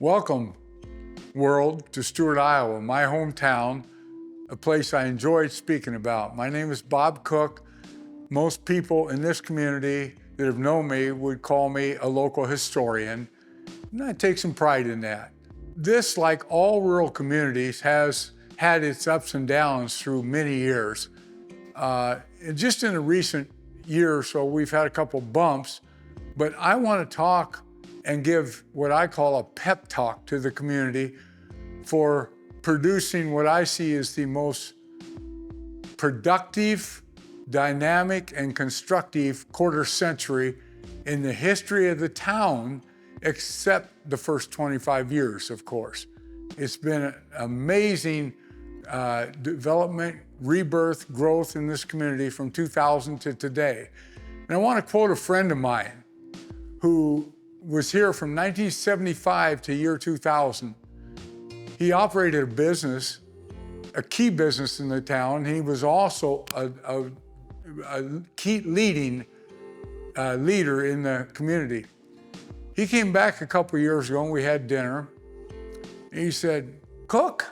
Welcome, world, to Stuart, Iowa, my hometown, a place I enjoyed speaking about. My name is Bob Cook. Most people in this community that have known me would call me a local historian, and I take some pride in that. This, like all rural communities, has had its ups and downs through many years. Just in a recent year or so, we've had a couple bumps, but I want to talk and give what I call a pep talk to the community for producing what I see as the most productive, dynamic, and constructive quarter century in the history of the town, except the first 25 years, of course. It's been an amazing development, rebirth, growth in this community from 2000 to today. And I want to quote a friend of mine who was here from 1975 to year 2000. He operated a business, a key business in the town. He was also a key leader in the community. He came back a couple years ago and we had dinner. And he said, "Cook,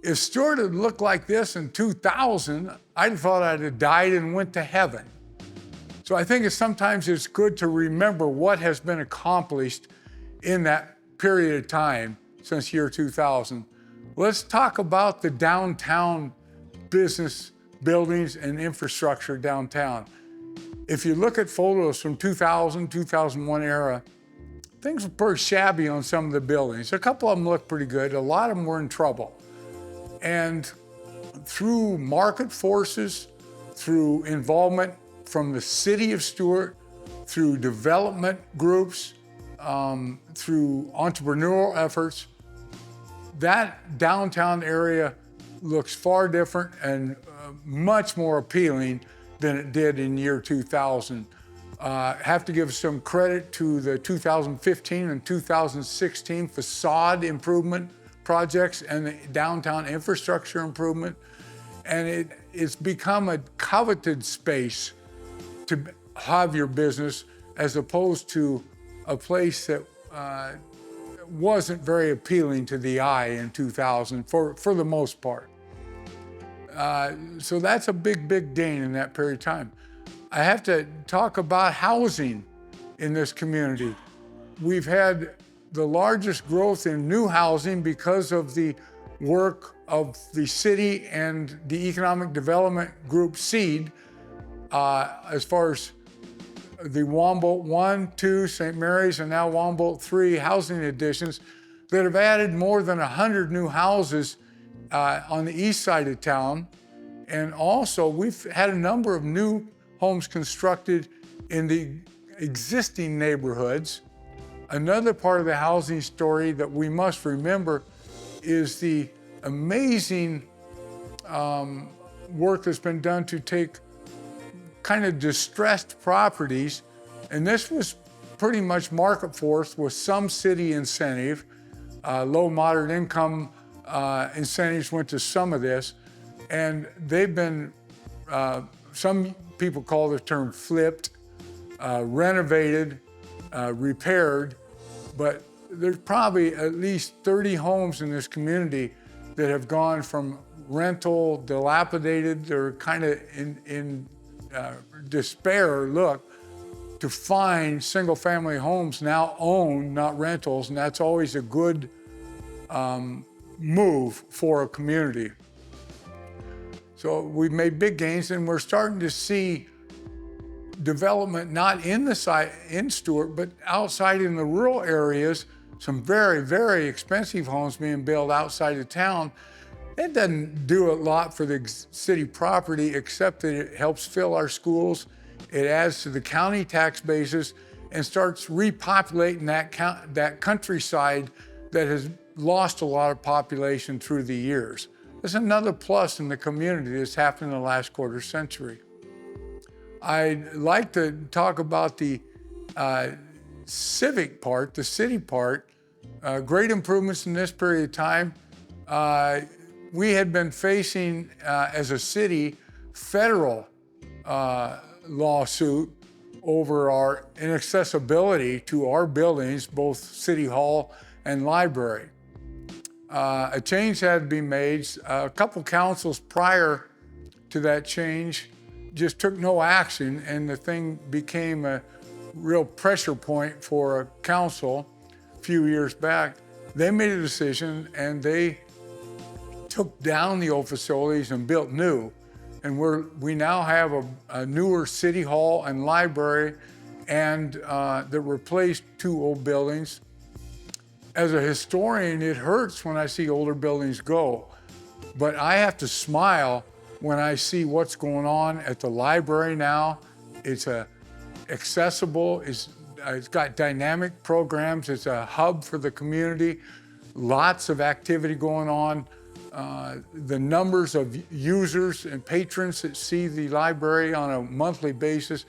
if Stuart had looked like this in 2000, I'd have thought I'd have died and went to heaven." So I think sometimes it's good to remember what has been accomplished in that period of time since year 2000. Let's talk about the downtown business buildings and infrastructure downtown. If you look at photos from 2000, 2001 era, things were pretty shabby on some of the buildings. A couple of them looked pretty good. A lot of them were in trouble. And through market forces, through involvement from the city of Stuart, through development groups, through entrepreneurial efforts, that downtown area looks far different and much more appealing than it did in year 2000. Have to give some credit to the 2015 and 2016 facade improvement projects and the downtown infrastructure improvement. And it's become a coveted space to have your business as opposed to a place that wasn't very appealing to the eye in 2000 for the most part. So that's a big gain in that period of time. I have to talk about housing in this community. We've had the largest growth in new housing because of the work of the city and the Economic Development Group SEED, as far as the Wambold 1, 2, St. Mary's, and now Wambold 3 housing additions that have added more than 100 new houses on the east side of town. And also, we've had a number of new homes constructed in the existing neighborhoods. Another part of the housing story that we must remember is the amazing work that's been done to take kind of distressed properties, and this was pretty much market force with some city incentive. Low, moderate income incentives went to some of this, and they've been, some people call the term flipped, renovated, repaired, but there's probably at least 30 homes in this community that have gone from rental, dilapidated, they're kind of in despair look, to find single-family homes now owned, not rentals, and that's always a good move for a community. So we've made big gains, and we're starting to see development not in Stuart, but outside in the rural areas, some very expensive homes being built outside of town. It doesn't do a lot for the city property, except that it helps fill our schools. It adds to the county tax basis and starts repopulating that countryside that has lost a lot of population through the years. There's another plus in the community that's happened in the last quarter century. I'd like to talk about the civic part, the city part. Great improvements in this period of time. We had been facing, as a city, federal lawsuit over our inaccessibility to our buildings, both City Hall and library. A change had to be made. A couple councils prior to that change just took no action, and the thing became a real pressure point for a council a few years back. They made a decision and they took down the old facilities and built new. And we now have a newer city hall and library and that replaced two old buildings. As a historian, it hurts when I see older buildings go, but I have to smile when I see what's going on at the library now. It's accessible, it's got dynamic programs, it's a hub for the community, lots of activity going on. The numbers of users and patrons that see the library on a monthly basis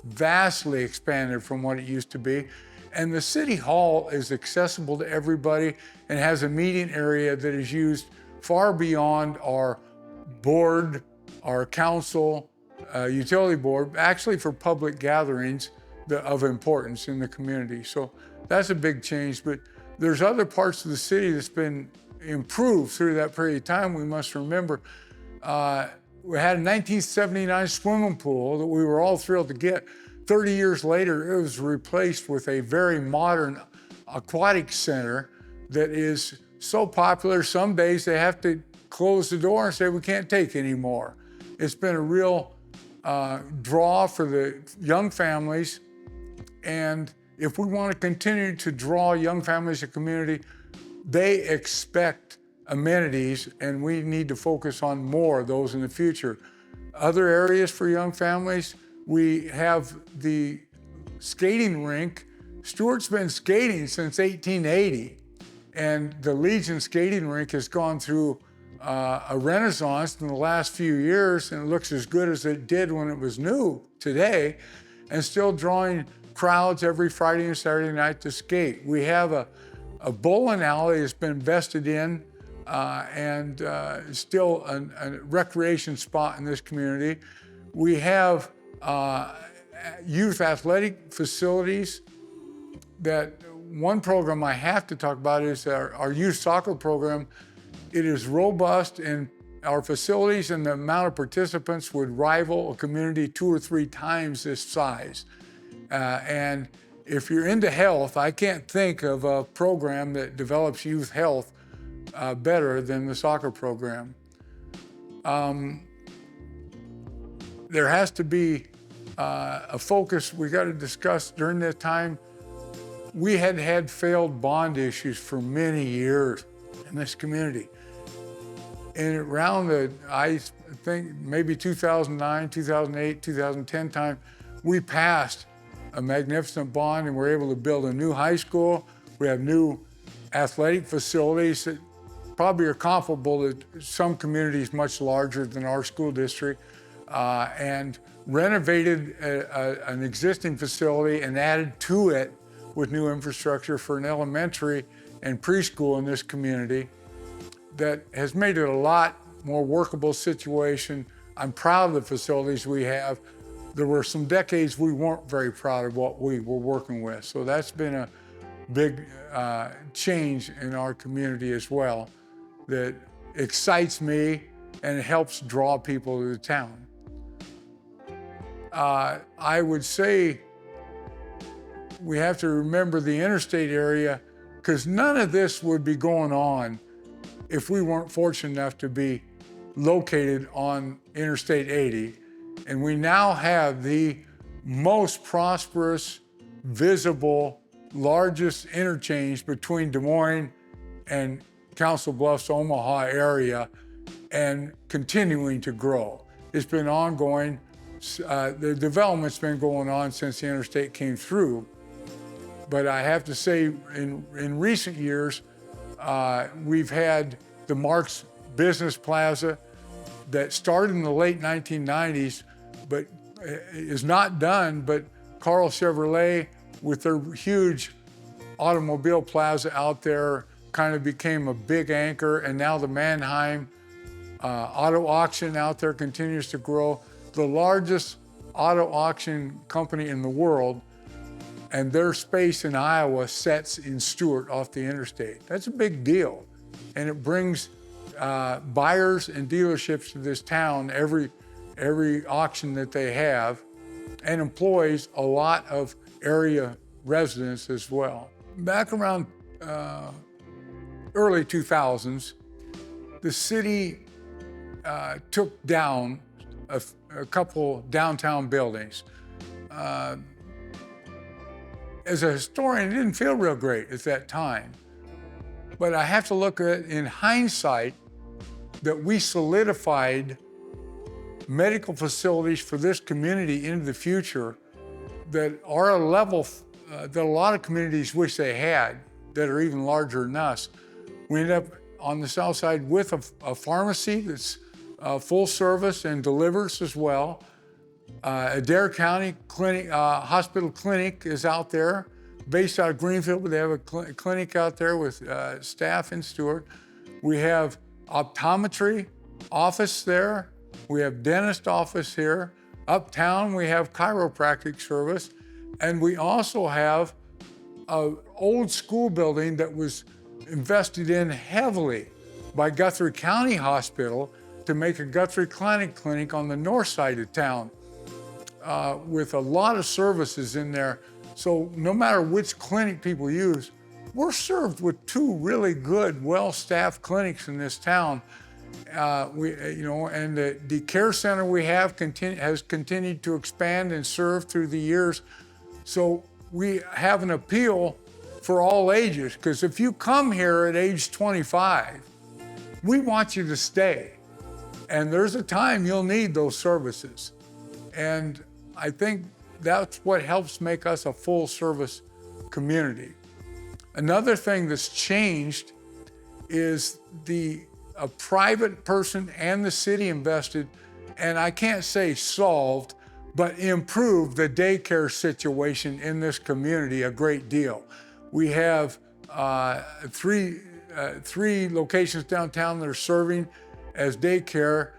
vastly expanded from what it used to be. And the City Hall is accessible to everybody and has a meeting area that is used far beyond our board, our council, utility board, actually for public gatherings of importance in the community. So that's a big change, but there's other parts of the city that's been improved through that period of time. We must remember, we had a 1979 swimming pool that we were all thrilled to get. 30 years later, it was replaced with a very modern aquatic center that is so popular, some days they have to close the door and say, we can't take any more. It's been a real draw for the young families. And if we want to continue to draw young families to community, they expect amenities, and we need to focus on more of those in the future. Other areas for young families, we have the skating rink. Stuart's been skating since 1880, and the Legion skating rink has gone through a renaissance in the last few years, and it looks as good as it did when it was new today, and still drawing crowds every Friday and Saturday night to skate. We have a bowling alley that's been invested in and still a recreation spot in this community. We have youth athletic facilities. That one program I have to talk about is our youth soccer program. It is robust, and our facilities and the amount of participants would rival a community 2 or 3 times this size. And if you're into health, I can't think of a program that develops youth health better than the soccer program. There has to be a focus we got to discuss during that time. We had had failed bond issues for many years in this community. And around I think maybe 2009, 2008, 2010 time, we passed a magnificent bond and we're able to build a new high school. We have new athletic facilities that probably are comparable to some communities much larger than our school district, and renovated an existing facility and added to it with new infrastructure for an elementary and preschool in this community that has made it a lot more workable situation. I'm proud of the facilities we have. There were some decades we weren't very proud of what we were working with. So that's been a big change in our community as well that excites me and helps draw people to the town. I would say we have to remember the interstate area, because none of this would be going on if we weren't fortunate enough to be located on Interstate 80. And we now have the most prosperous, visible, largest interchange between Des Moines and Council Bluffs, Omaha area, and continuing to grow. It's been ongoing. The development's been going on since the interstate came through. But I have to say, in recent years, we've had the Marks Business Plaza that started in the late 1990s, but is not done, but Karl Chevrolet, with their huge automobile plaza out there, kind of became a big anchor, and now the Manheim auto auction out there continues to grow. The largest auto auction company in the world, and their space in Iowa sets in Stuart off the interstate. That's a big deal. And it brings buyers and dealerships to this town every auction that they have, and employs a lot of area residents as well. Back around early 2000s, the city took down a couple downtown buildings. As a historian, it didn't feel real great at that time. But I have to look at, in hindsight, that we solidified medical facilities for this community into the future that are a level that a lot of communities wish they had, that are even larger than us. We ended up on the south side with a pharmacy that's full service and delivers as well. Adair County Clinic, Hospital Clinic is out there, based out of Greenfield, but they have a clinic out there with staff in Stuart. We have optometry office there. We have dentist office here. Uptown, we have chiropractic service. And we also have an old school building that was invested in heavily by Guthrie County Hospital to make a Guthrie Clinic on the north side of town, with a lot of services in there. So no matter which clinic people use, we're served with two really good, well-staffed clinics in this town. And the care center we have has continued to expand and serve through the years. So we have an appeal for all ages, because if you come here at age 25, we want you to stay. And there's a time you'll need those services. And I think that's what helps make us a full service community. Another thing that's changed is a private person and the city invested, and I can't say solved, but improved the daycare situation in this community a great deal. We have three locations downtown that are serving as daycare,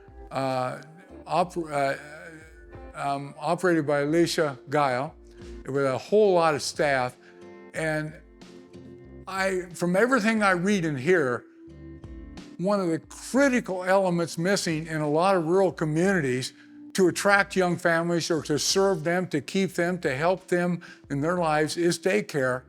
operated by Alicia Guile, with a whole lot of staff. And from everything I read and hear, one of the critical elements missing in a lot of rural communities to attract young families or to serve them, to keep them, to help them in their lives is daycare.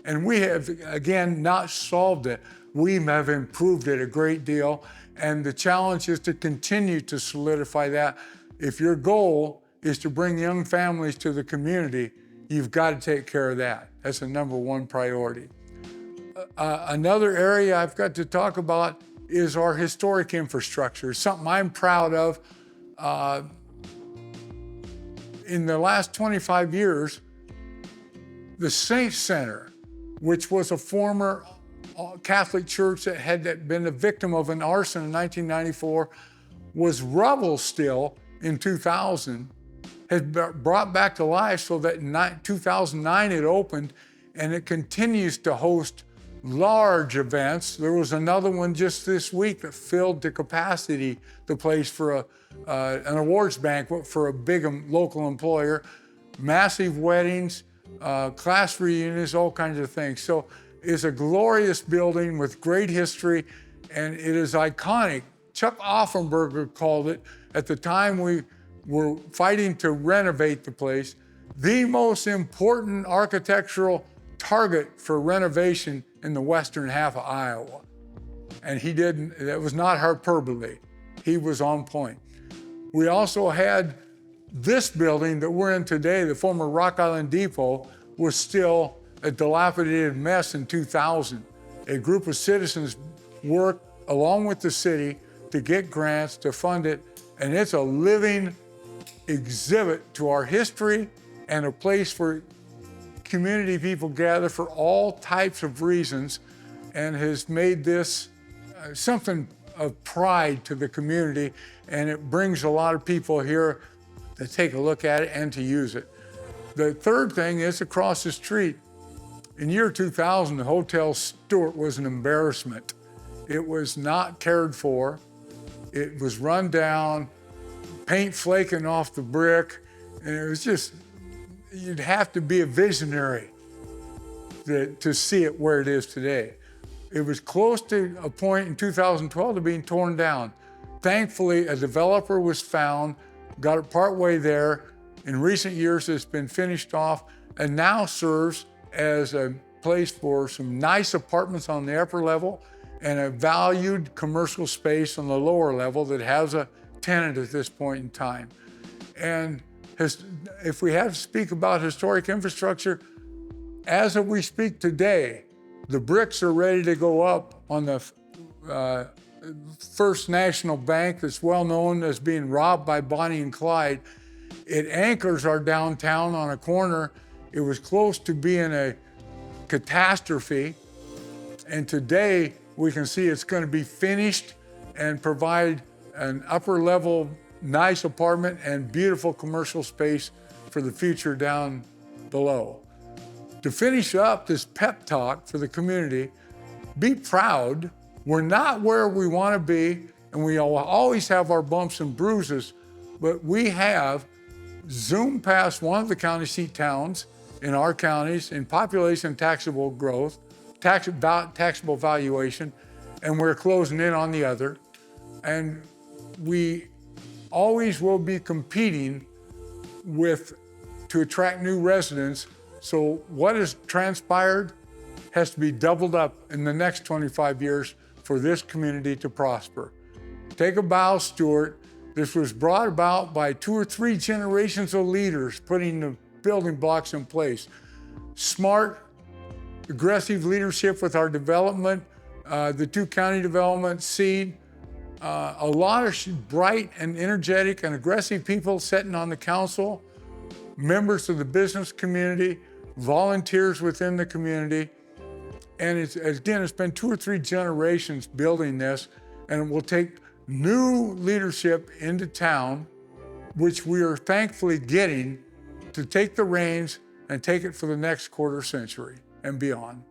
And we have, again, not solved it. We have improved it a great deal. And the challenge is to continue to solidify that. If your goal is to bring young families to the community, you've got to take care of that. That's the #1 priority. Another area I've got to talk about is our historic infrastructure, something I'm proud of. In the last 25 years, the St. Center, which was a former Catholic church that had been a victim of an arson in 1994, was rubble still in 2000, has brought back to life so that in 2009 it opened, and it continues to host large events. There was another one just this week that filled to capacity the place for an awards banquet for a big local employer, massive weddings, class reunions, all kinds of things. So it's a glorious building with great history, and it is iconic. Chuck Offenberger called it, at the time we were fighting to renovate the place, the most important architectural target for renovation in the western half of Iowa. And he didn't, that was not hyperbole. He was on point. We also had this building that we're in today, the former Rock Island Depot, was still a dilapidated mess in 2000. A group of citizens worked along with the city to get grants to fund it, and it's a living exhibit to our history and a place for community people gather for all types of reasons, and has made this something of pride to the community, and it brings a lot of people here to take a look at it and to use it. The third thing is across the street. In year 2000, the Hotel Stuart was an embarrassment. It was not cared for. It was run down, paint flaking off the brick. And it was just, you'd have to be a visionary to see it where it is today. It was close to a point in 2012 to being torn down. Thankfully, a developer was found, got it partway there. In recent years, it's been finished off and now serves as a place for some nice apartments on the upper level and a valued commercial space on the lower level that has a tenant at this point in time. And if we have to speak about historic infrastructure, as of we speak today, the bricks are ready to go up on the First National Bank that's well known as being robbed by Bonnie and Clyde. It anchors our downtown on a corner. It was close to being a catastrophe. And today we can see it's going to be finished and provide an upper level, nice apartment and beautiful commercial space for the future down below. To finish up this pep talk for the community, be proud. We're not where we want to be, and we always have our bumps and bruises, but we have zoomed past one of the county seat towns in our counties in population taxable growth, taxable valuation, and we're closing in on the other. And we always will be competing to attract new residents. So what has transpired has to be doubled up in the next 25 years for this community to prosper. Take a bow, Stuart. This was brought about by 2 or 3 generations of leaders putting the building blocks in place. Smart, aggressive leadership with our development, the 2 county development, seed, a lot of bright and energetic and aggressive people sitting on the council, members of the business community, volunteers within the community. And it's been 2 or 3 generations building this, and it will take new leadership into town, which we are thankfully getting, to take the reins and take it for the next quarter century and beyond.